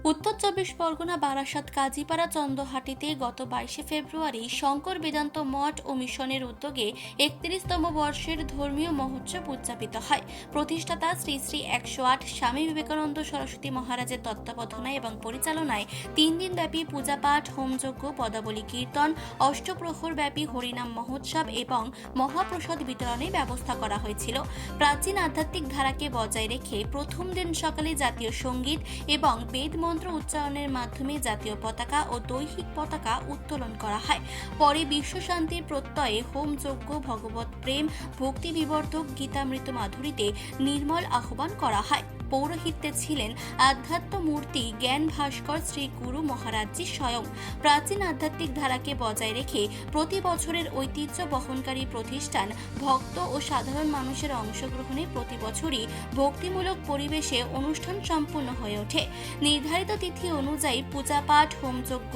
উত্তর চব্বিশ পরগনা বারাসাত কাজীপাড়া চন্দ্রহাটিতে গত 22শে ফেব্রুয়ারি শঙ্কর বেদান্ত মঠ ও মিশনের উদ্যোগে 31তম বর্ষের ধর্মীয় মহোৎসব উদযাপিত হয়। প্রতিষ্ঠাতা শ্রী শ্রী 108 স্বামী বিবেকানন্দ সরস্বতী মহারাজের তত্ত্বাবধানায় এবং পরিচালনায় 3 দিনব্যাপী পূজাপাঠ, হোমযজ্ঞ, পদাবলী কীর্তন, অষ্টপ্রহর ব্যাপী হরিনাম মহোৎসব এবং মহাপ্রসাদ বিতরণের ব্যবস্থা করা হয়েছিল। প্রাচীন আধ্যাত্মিক ধারাকে বজায় রেখে প্রথম দিন সকালে জাতীয় সঙ্গীত এবং বেদ মন্ত্র উচ্চারণের মাধ্যমে জাতীয় পতাকা ও দৈহিক পতাকা উত্তোলন করা হয়। পরে বিশ্ব শান্তির প্রত্যয়ে হোমযজ্ঞ, ভগবত প্রেম, ভক্তি বিবর্ধক গীতামৃত মাধুরীতে নির্মল আহ্বান করা হয়। পৌরোহিত্যে ছিলেন আধ্যাত্ম মূর্তি জ্ঞান ভাস্কর শ্রী গুরু মহারাজজি স্বয়ং। প্রাচীন আধ্যাত্মিক ধারাকে বজায় রেখে প্রতি বছরের ঐতিহ্য বহনকারী প্রতিষ্ঠান ভক্ত ও সাধারণ মানুষের অংশগ্রহণে প্রতি বছরই ভক্তিমূলক পরিবেশে অনুষ্ঠান সম্পূর্ণ হয়ে ওঠে। নির্ধারিত তিথি অনুযায়ী পূজাপাঠ, হোমযজ্ঞ,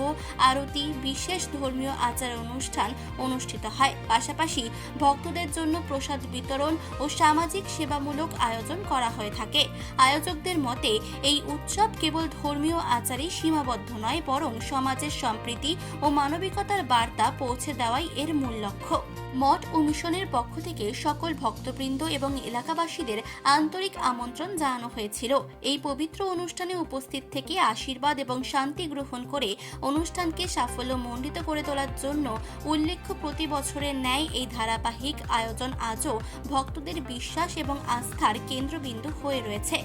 আরতি, বিশেষ ধর্মীয় আচার অনুষ্ঠান অনুষ্ঠিত হয়। পাশাপাশি ভক্তদের জন্য প্রসাদ বিতরণ ও সামাজিক সেবামূলক আয়োজন করা হয়ে থাকে। আয়োজকদের মতে এই উৎসব কেবল ধর্মীয় আচারেই সীমাবদ্ধ নয়, বরং সমাজের সম্প্রীতি ও মানবিকতার বার্তা পৌঁছে দেওয়াই এর মূল লক্ষ্য। মঠ ও মিশনের পক্ষ থেকে সকল ভক্তবৃন্দ এবং এলাকাবাসীদের আন্তরিক আমন্ত্রণ জানানো হয়েছিল। এই পবিত্র অনুষ্ঠানে উপস্থিত থেকে আশীর্বাদ এবং শান্তি গ্রহণ করে অনুষ্ঠানকে সাফল্যমণ্ডিত করে তোলার জন্য উল্লেখ্য, প্রতি বছরের ন্যায় এই ধারাবাহিক আয়োজন আজও ভক্তদের বিশ্বাস এবং আস্থার কেন্দ্রবিন্দু হয়ে রয়েছে।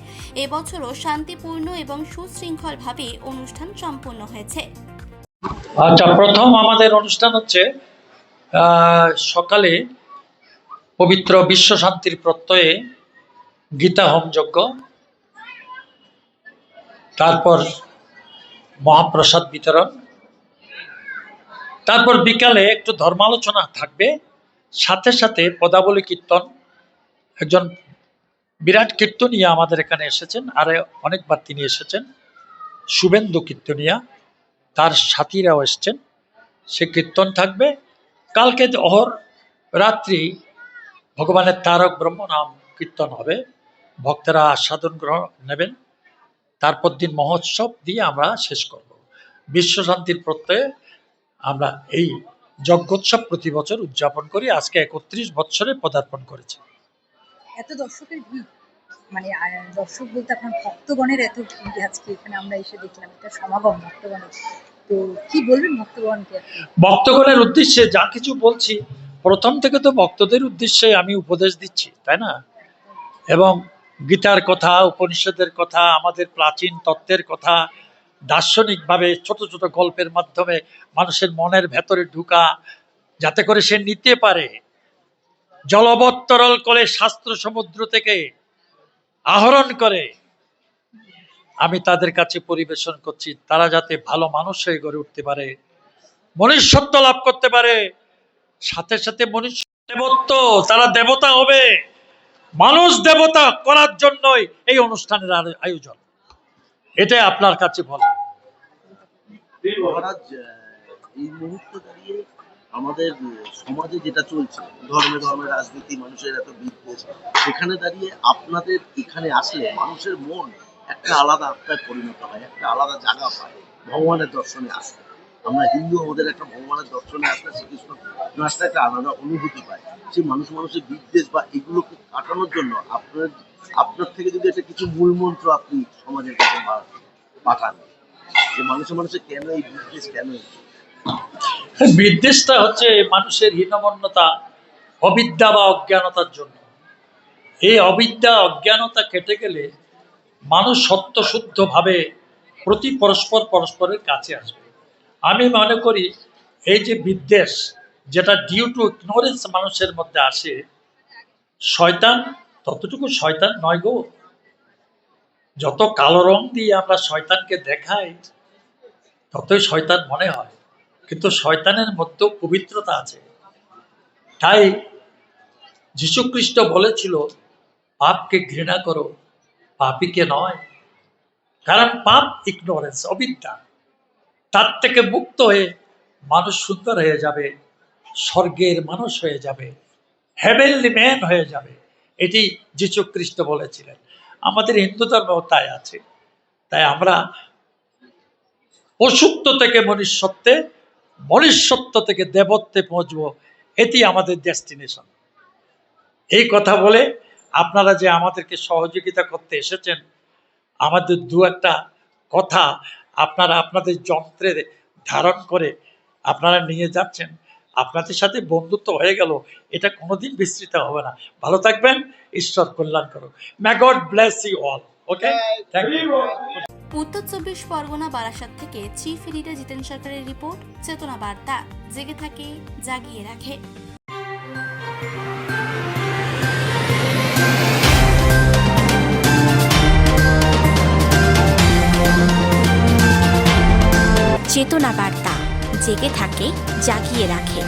এবছরও শান্তিপূর্ণ এবং সুশৃঙ্খলভাবে অনুষ্ঠান সম্পন্ন হয়েছে। আচ্ছা, প্রথম আমাদের অনুষ্ঠান হচ্ছে সকালে পবিত্র বিশ্ব শান্তির প্রত্যয়ে গীতা হোমযজ্ঞ, তারপর মহাপ্রসাদ বিতরণ, তারপর বিকালে একটু ধর্মালোচনা থাকবে, সাথে সাথে পদাবলী কীর্তন। একজন বিরাট কীর্তনিয়া আমাদের এখানে এসেছেন, আর অনেকবার তিনি এসেছেন, শুভেন্দু কীর্তনিয়া, তার সাথীরাও এসছেন। সে কীর্তন থাকবে। কালকে অহর রাত্রি ভগবানের তারক ব্রহ্ম নাম কীর্তন হবে, ভক্তরা আস্বাদন গ্রহণ নেবেন। তারপর দিন মহোৎসব দিয়ে আমরা শেষ করব। বিশ্ব শান্তির প্রত্যয়ে আমরা এই যজ্ঞোৎসব প্রতি বছর উদযাপন করি। আজকে 31 বছরে পদার্পণ করেছে। এত দর্শকের ভিড়, মানে দর্শক বলতে আপনার ভক্তগণের এত ভিড় আজকে এখানে আমরা এসে দেখলাম, এটা সমাগম ভক্তগণের। তো কি বলবেন ভক্তগণকে? ভক্তগণের উদ্দেশ্যে যা কিছু বলছি, প্রথম থেকে তো ভক্তদের উদ্দেশ্যে আমি উপদেশ দিচ্ছি, তাই না? এবং গীতার কথা, উপনিষদের কথা, আমাদের প্রাচীন তত্ত্বের কথা দার্শনিকভাবে ছোট ছোট গল্পের মাধ্যমে মানুষের মনের ভেতরে ঢুকা, যাতে করে সে নিতে পারে। জলবত্তরল করে শাস্ত্র সমুদ্র থেকে আহরণ করে আমি তাদের কাছে পরিবেশন করছি, তারা যাতে ভালো মানুষ হয়ে গড়ে উঠতে পারে, মনুষ্যত্ব লাভ করতে পারে। সাথে সাথে মনুষ্য দেবত্ব, তারা দেবতা হবে। মানুষ দেবতা করার জন্যই এই অনুষ্ঠানের আয়োজন। এটাই আপনার কাছে বলা। মহারাজ, এই মুহূর্তে দাঁড়িয়ে আমাদের সমাজে যেটা চলছে, ধর্মে ধর্মে রাজনীতি, মানুষের এত বিদ্বেষ, সেখানে দাঁড়িয়ে আপনাদের এখানে আসলে মানুষের মন একটা আলাদা আত্মায় পরিণত হয়, একটা আলাদা জায়গা পায় ভগবানের দর্শনে আসলে। আমরা হিন্দু, আমাদের একটা ভগবানের দর্শনে আসলে, শ্রীকৃষ্ণ আসলে একটা আলাদা অনুভূতি পায়। সেই মানুষের বিদ্বেষ বা এগুলোকে কাটানোর জন্য আপনার থেকে যদি একটা কিছু মূল মন্ত্র আপনি সমাজের কাছে পাঠান, যে মানুষের কেন এই বিদ্বেষ, কেন? বিদ্বেষটা হচ্ছে মানুষের হীনমন্যতা, অবিদ্যা বা অজ্ঞানতার জন্য। এই অবিদ্যা অজ্ঞানতা কেটে গেলে মানুষ সত্যশুদ্ধ ভাবে পরস্পরের কাছে আসবে। আমি মনে করি এই যে বিদ্বেষ, যেটা ডিউ টু ইগনোরেন্স মানুষের মধ্যে আসে, শয়তান ততটুকু শয়তান নয় গো। যত কালো রং দিয়ে আমরা শয়তানকে দেখাই, ততই শয়তান মনে হয়, কিন্তু শয়তানের মধ্যেও পবিত্রতা আছে। তাই যীশু খ্রিস্ট বলেছিল, পাপকে ঘৃণা করো, পাপীকে নয়। কারণ পাপ ইগনোরেন্স, অবিদ্যা। তার থেকে মুক্ত হয়ে মানুষ সুন্দর হয়ে যাবে, স্বর্গের মানুষ হয়ে যাবে, হেভেনলি ম্যান হয়ে যাবে। এটি যীশু খ্রিস্ট বলেছিলেন। আমাদের হিন্দু ধর্মেও তাই আছে। তাই আমরা পশুত্ব থেকে মনুষ্যত্বে, মনুষ্যত্ব থেকে দেবত্বে পৌঁছবো, এটি আমাদের ডেস্টিনেশন। এই কথা বলে আপনারা যে আমাদেরকে সহযোগিতা করতে এসেছেন, আমাদের দু একটা কথা আপনারা আপনাদের যন্ত্রে ধারণ করে আপনারা নিয়ে যাচ্ছেন, আপনাদের সাথে বন্ধুত্ব হয়ে গেল, এটা কোনোদিন বিস্তৃত হবে না। ভালো থাকবেন, ঈশ্বর কল্যাণ করুন। May God bless you all. Okay, thank you. উত্তর 24 পরগনা বারাসাত থেকে চিফ এডিটর জিতেন সরকারের রিপোর্ট, চেতনা বার্তা, জেগে থাকে, জাগিয়ে রাখে। চেতনা বার্তা, জেগে থাকে, জাগিয়ে রাখে।